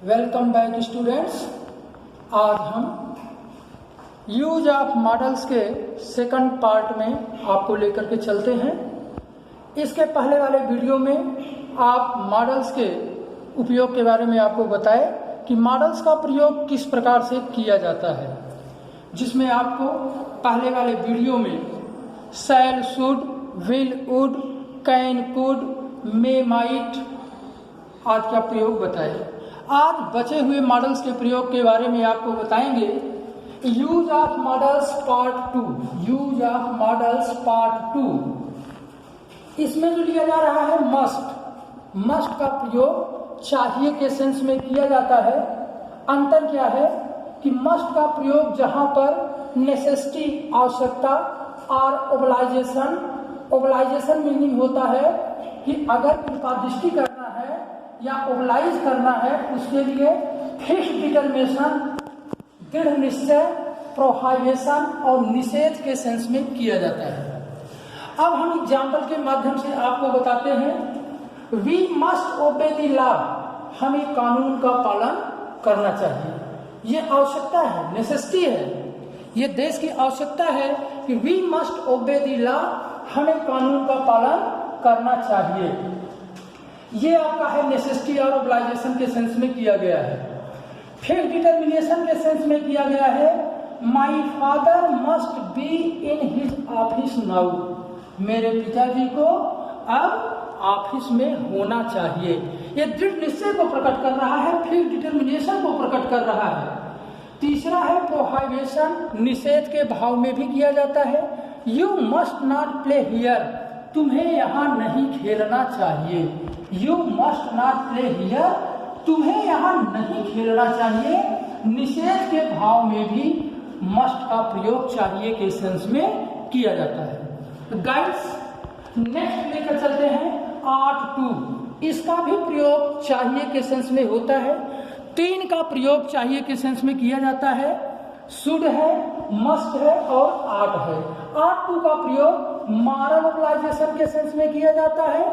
Welcome back students. आज हम use of models के सेकंड पार्ट में आपको लेकर के चलते हैं। इसके पहले वाले वीडियो में आप मॉडल्स के उपयोग के बारे में आपको बताए कि मॉडल्स का प्रयोग किस प्रकार से किया जाता है, जिसमें आपको पहले वाले वीडियो में shall, should, will, would, can, could, may, might आदि का प्रयोग बताए। आज बचे हुए मॉडल्स के प्रयोग के बारे में आपको बताएंगे। Use of models part 2, use of models part 2। इसमें जो लिया जा रहा है मस्ट, मस्ट का प्रयोग चाहिए के सेंस में किया जाता है। अंतर क्या है कि मस्ट का प्रयोग जहां पर नेसेसिटी आवश्यकता और ओबलाइजेशन, ओबलाइजेशन मीनिंग होता है कि अगर उपादिष्टि करना है या ओबलाइज करना है, उसके लिए फिक्स डिटर्मिनेशन, दृढ़ निश्चय, प्रोहाइबेशन और निषेध के सेंस में किया जाता है। अब हम एग्जाम्पल के माध्यम से आपको बताते हैं। We must obey the law, हमें कानून का पालन करना चाहिए। ये आवश्यकता है, नेसेसिटी है, ये देश की आवश्यकता है कि we must obey the law, हमें कानून का पालन करना चाहिए। ये आपका है नेसेसिटी और ओबलाइजेशन के सेंस में किया गया है। फिर डिटर्मिनेशन के सेंस में किया गया है। My father must be in his office now, मेरे पिताजी को अब ऑफिस में होना चाहिए। ये दृढ़ निश्चय को प्रकट कर रहा है, फिर डिटर्मिनेशन को प्रकट कर रहा है। तीसरा है प्रोहाइबेशन, निषेध के भाव में भी किया जाता है। You must not play here, तुम्हें यहाँ नहीं खेलना चाहिए। You must not play here, तुम्हें यहाँ नहीं खेलना चाहिए। निषेध के भाव में भी मस्ट का प्रयोग चाहिए के सेंस में किया जाता है। गाइड्स, नेक्स्ट लेकर चलते हैं आर्ट 2। इसका भी प्रयोग चाहिए के सेंस में होता है। 3 का प्रयोग चाहिए के सेंस में किया जाता है। शुड है, मस्ट है और आर्ट है। आर्ट 2 का प्रयोग मॉरल ओबलाइजेशन के सेंस में किया जाता है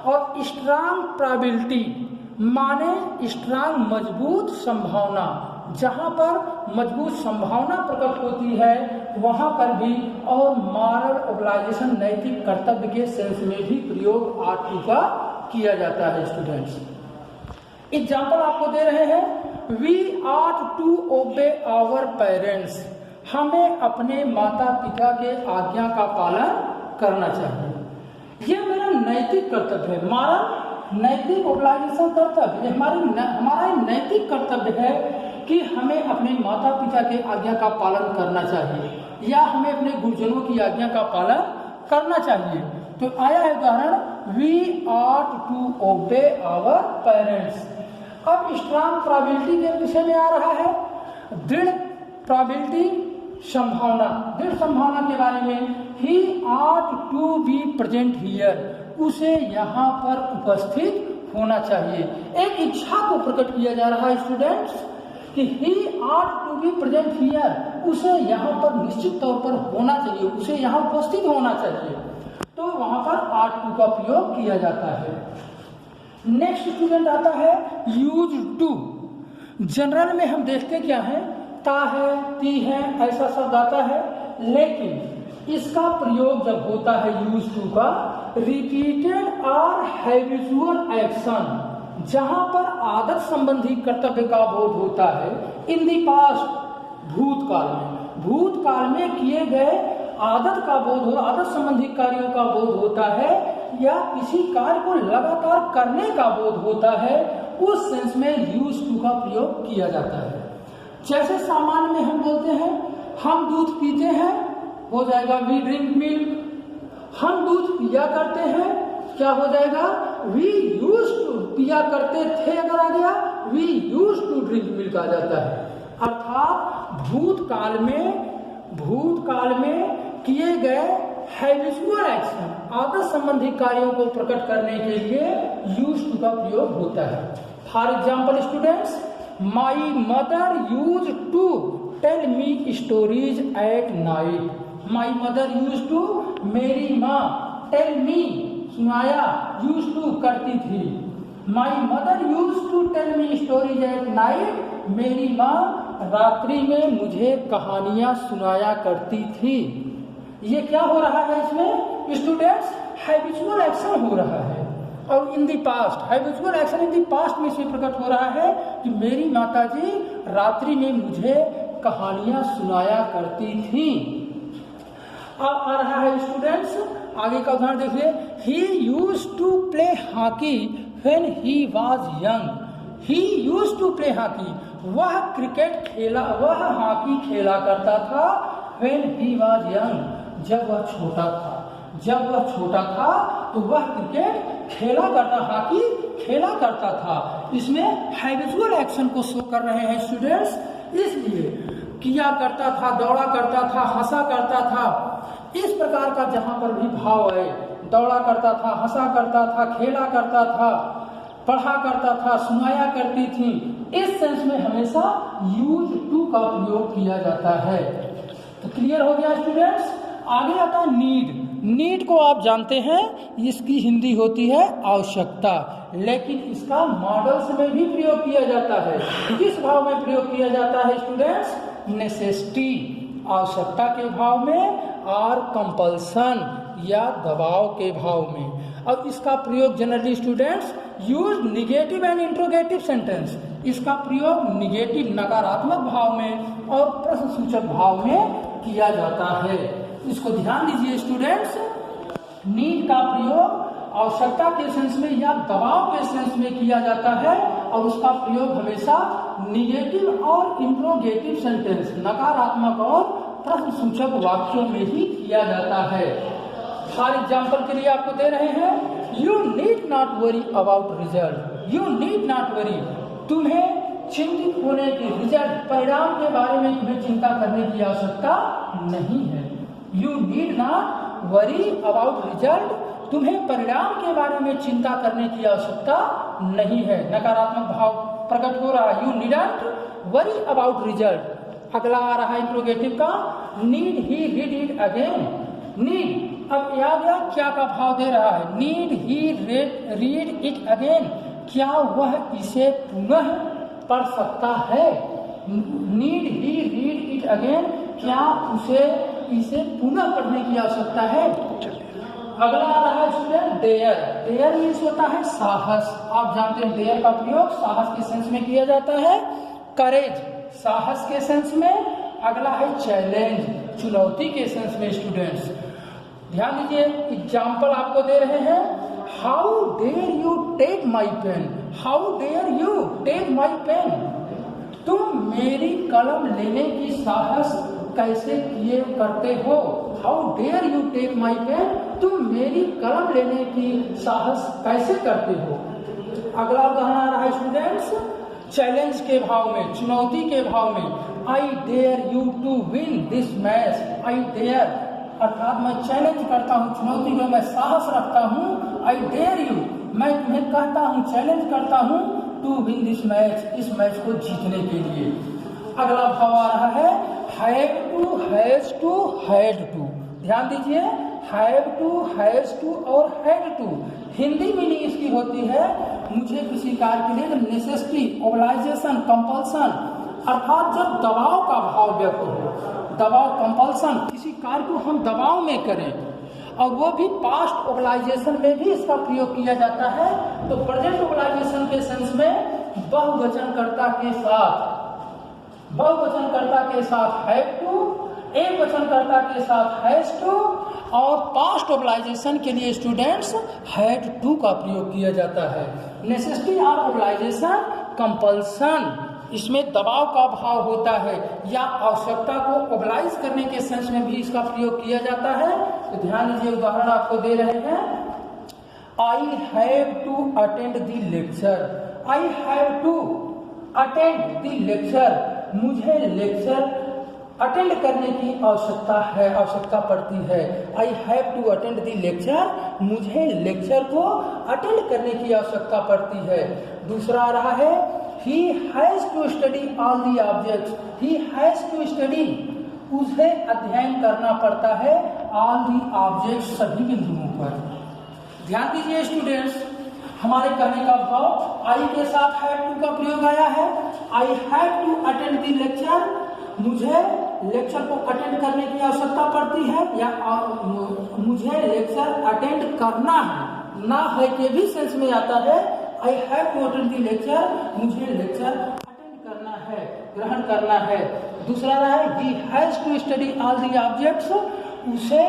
और स्ट्रांग प्रोबेबिलिटी माने स्ट्रांग मजबूत संभावना, जहां पर मजबूत संभावना प्रकट होती है वहां पर भी, और मॉरल ओबलाइजेशन नैतिक कर्तव्य के सेंस में भी प्रयोग आर्ट 2 का किया जाता है। स्टूडेंट्स, एग्जाम्पल आपको दे रहे हैं। We ought to obey our parents, हमें अपने माता पिता के आज्ञा का पालन करना चाहिए। ये मेरा नैतिक कर्तव्य है, हमारा नैतिक ओबलाइजेशन कर्तव्य, हमारा नैतिक कर्तव्य है कि हमें अपने माता पिता के आज्ञा का पालन करना चाहिए या हमें अपने गुरुजनों की आज्ञा का पालन करना चाहिए। तो आया है उदाहरण, we ought to obey our parents. अब स्ट्रांग प्रोबेबिलिटी के विषय में आ रहा है। दृढ़ प्रोबेबिलिटी, संभावना, दृढ़ संभावना के बारे में। He ought to be present here, उसे यहाँ पर उपस्थित होना चाहिए। एक इच्छा को प्रकट किया जा रहा है स्टूडेंट्स कि he ought to be present here, उसे यहाँ पर निश्चित तौर पर होना चाहिए, उसे यहाँ उपस्थित होना चाहिए। तो वहां पर आर्ट 2 का प्रयोग किया जाता है। नेक्स्ट स्टूडेंट आता है यूज टू। जनरल में हम देखते क्या है, ता है, ती है, ऐसा शब्द आता है, लेकिन इसका प्रयोग जब होता है यूज टू का, रिपीटेड और हैबिचुअल एक्शन, जहां पर आदत संबंधी कर्तव्य का बोध होता है। इन दी पास्ट, भूतकाल में, भूतकाल में किए गए आदत का बोध हो, आदत संबंधी कार्यों का बोध होता है या किसी कार्य को लगातार करने का बोध होता है, उस सेंस में यूज टू का प्रयोग किया जाता है। जैसे सामान्य में हम बोलते हैं हम दूध पीते हैं, हो जाएगा वी ड्रिंक मिल्क। हम दूध पिया करते हैं, क्या हो जाएगा, वी यूज टू, पिया करते थे अगर आ गया, we use to drink milk आ जाता है। अर्थात भूतकाल में किए गए हैबिचुअल एक्शन, आदत संबंधी कार्यों को प्रकट करने के लिए यूज टू का प्रयोग होता है। For example students, my mother use to tell me stories at night. My mother use to, मेरी माँ, टेल मी, सुनाया, यूज टू करती थी। My mother use to tell me stories at night, मेरी माँ रात्रि में मुझे कहानियां सुनाया करती थी। ये क्या हो रहा है इसमें स्टूडेंट्स? हैबिचुअल एक्शन हो रहा है। और in the past, habitual action in the past में इसमें प्रकट हो रहा है कि मेरी माताजी रात्रि में मुझे कहानियां सुनाया करती थी। अब आ रहा है स्टूडेंट्स आगे का उदाहरण देखिए। He use to play hockey when he was young. He use to play hockey, वह क्रिकेट खेला, वह हॉकी खेला करता था। व्हेन ही वाज यंग, जब वह छोटा था। जब वह छोटा था तो वह क्रिकेट खेला करता, हॉकी खेला करता था। इसमें हैबिचुअल एक्शन को शो कर रहे हैं स्टूडेंट्स। इसलिए किया करता था, दौड़ा करता था, हंसा करता था, इस प्रकार का जहां पर भी भाव आए, दौड़ा करता था, हंसा करता था, खेला करता था, पढ़ा करता था, सुनाया करती थी, इस सेंस में हमेशा यूज टू का प्रयोग किया जाता है। तो क्लियर हो गया स्टूडेंट्स। आगे आता है नीड। नीड को आप जानते हैं, इसकी हिंदी होती है आवश्यकता, लेकिन इसका मॉडल्स में भी प्रयोग किया जाता है। किस भाव में प्रयोग किया जाता है स्टूडेंट्स? नेसेसिटी, आवश्यकता के भाव में, और कंपल्सन या दबाव के भाव में। अब इसका प्रयोग generally students use negative and interrogative sentence, इसका प्रयोग निगेटिव नकारात्मक भाव में और प्रश्नसूचक भाव में किया जाता है। इसको ध्यान दीजिए स्टूडेंट्स। नीड का प्रयोग आवश्यकता के सेंस में या दबाव के सेंस में किया जाता है और उसका प्रयोग हमेशा निगेटिव और इंट्रोगेटिव सेंटेंस, नकारात्मक और प्रश्नसूचक वाक्यों में ही किया जाता है। फॉर एग्जाम्पल के लिए आपको दे रहे हैं, you need not worry about result. You need not worry, तुम्हें चिंतित होने के, रिजल्ट परिणाम के बारे में तुम्हें चिंता करने की आवश्यकता नहीं है। You need not worry about result, तुम्हें परिणाम के बारे में चिंता करने की आवश्यकता नहीं है। नकारात्मक भाव प्रकट हो रहा है, you needn't worry about result. अगला आ रहा है इंट्रोगेटिव का, need he read it again. Need, अब याद है क्या का भाव दे रहा है? Need he read it again, क्या वह इसे पुनः पढ़ सकता है? Need he read it again, क्या उसे इसे पुनः पढ़ने की आवश्यकता है? अगला आ रहा है स्टूडेंट डेयर। डेयर मीन्स होता है साहस। आप जानते हैं डेयर का प्रयोग साहस के सेंस में किया जाता है। करेज, साहस के सेंस में। अगला है चैलेंज, चुनौती के सेंस में। स्टूडेंट्स ध्यान दीजिए, एग्जाम्पल आपको दे रहे हैं। How dare you take my pen, how dare you take my pen, तुम मेरी कलम लेने की साहस कैसे किए करते हो? How dare you take my pen, तुम मेरी कलम लेने की साहस कैसे करते हो? अगला उदाहरण आ रहा है स्टूडेंट्स, चैलेंज के भाव में, चुनौती के भाव में। I dare you to win this match, I dare अर्थात मैं चैलेंज करता हूँ, चुनौती में मैं साहस रखता हूँ। आई डेयर यू, मैं तुम्हें कहता हूँ, चैलेंज करता हूँ, टू विन दिस मैच, इस मैच को जीतने के लिए। अगला भाव आ रहा है have to, has to, had to. ध्यान दीजिए, हैव टू, हैज टू और हैड टू हिंदी मीनिंग इसकी होती है मुझे किसी कार्य के लिए नेसेसिटी, ओब्लाइजेशन, कंपल्सन, अर्थात जब दबाव का भाव व्यक्त हो, दबाव, कंपल्सन, किसी कार्य को हम दबाव में करें, और वो भी पास्ट ओब्लाइजेशन में भी इसका प्रयोग किया जाता है। तो प्रेजेंट ओब्लाइजेशन के सेंस में बहुवचनकर्ता के साथ, बहुवचनकर्ता के साथ हैव टू, एक वचनकर्ता के साथ हैज टू, और पास्ट ओब्लाइजेशन के लिए स्टूडेंट्स हैड टू का प्रयोग किया जाता है। नेसेसिटी और ओब्लाइजेशन, कंपल्सन, इसमें दबाव का भाव होता है या आवश्यकता को ओब्लाइज करने के सेंस में भी इसका प्रयोग किया जाता है। तो ध्यान दीजिए, उदाहरण आपको दे रहे हैं। I have to attend the lecture, I have to attend the lecture, मुझे लेक्चर अटेंड करने की आवश्यकता है, आवश्यकता पड़ती है। I have to attend the lecture, मुझे लेक्चर को अटेंड करने की आवश्यकता पड़ती है। दूसरा आ रहा है he has to study all the objects, he has to study, उसे अध्ययन करना पड़ता है all the objects, सभी बिंदुओं पर। ध्यान दीजिए स्टूडेंट्स, हमारे कहने का भाव आई के साथ हैव टू का प्रयोग आया है। I have to attend the lecture, मुझे लेक्चर को अटेंड करने की आवश्यकता पड़ती है, या मुझे लेक्चर अटेंड करना है। ना है के भी सेंस में आता है। I have to attend the lecture, मुझे लेक्चर अटेंड करना है, ग्रहण करना है। दूसरा रहा है he has to study all the objects, उसे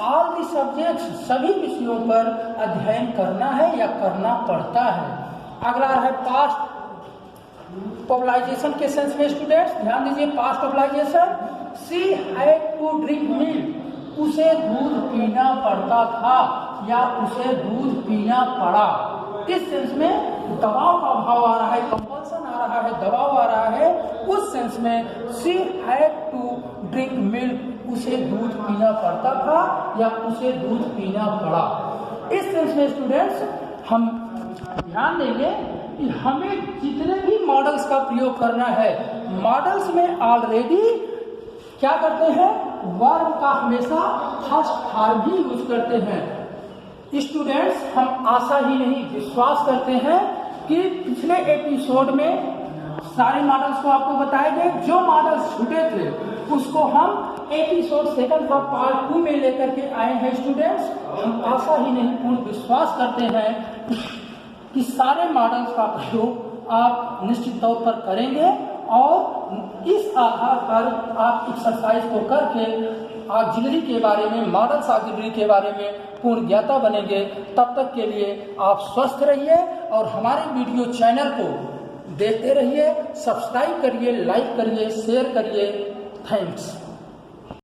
all the subjects, सभी विषयों पर अध्ययन करना है या करना पड़ता है। अगला है पास्ट पॉपुलाइजेशन के सेंस में स्टूडेंट्स ध्यान दीजिए। Past popularisation, she had to drink milk, उसे दूध पीना पड़ता था या उसे दूध पीना पड़ा। इस सेंस में दबाव का भाव आ रहा है, कंपल्सन आ रहा है, दबाव आ रहा है। उस सेंस में she had to drink milk, उसे दूध पीना पड़ता था या उसे दूध पीना पड़ा। इस सेंस में स्टूडेंट्स हम ध्यान देंगे कि हमें जितने भी मॉडल्स का प्रयोग करना है, मॉडल्स में ऑलरेडी क्या करते हैं, वर्ब का हमेशा फर्स्ट फॉर्म ही यूज करते हैं। स्टूडेंट्स हम आशा ही नहीं विश्वास करते हैं कि पिछले एपिसोड में सारे मॉडल्स को आपको बताए गए। जो मॉडल्स छूटे थे उसको हम एपिसोड सेकंड का पार्ट 2 में लेकर के आए हैं। स्टूडेंट्स हम आशा ही नहीं पूर्ण विश्वास करते हैं कि सारे मॉडल्स का प्रयोग आप निश्चित तौर पर करेंगे और इस आधार पर आप एक्सरसाइज को करके ऑक्सिलरी के बारे में, मॉडल्स ऑक्सिलरी के बारे में पूर्ण ज्ञाता बनेंगे। तब तक के लिए आप स्वस्थ रहिए और हमारे वीडियो चैनल को देखते रहिए, सब्सक्राइब करिए, लाइक करिए, शेयर करिए। थैंक्स।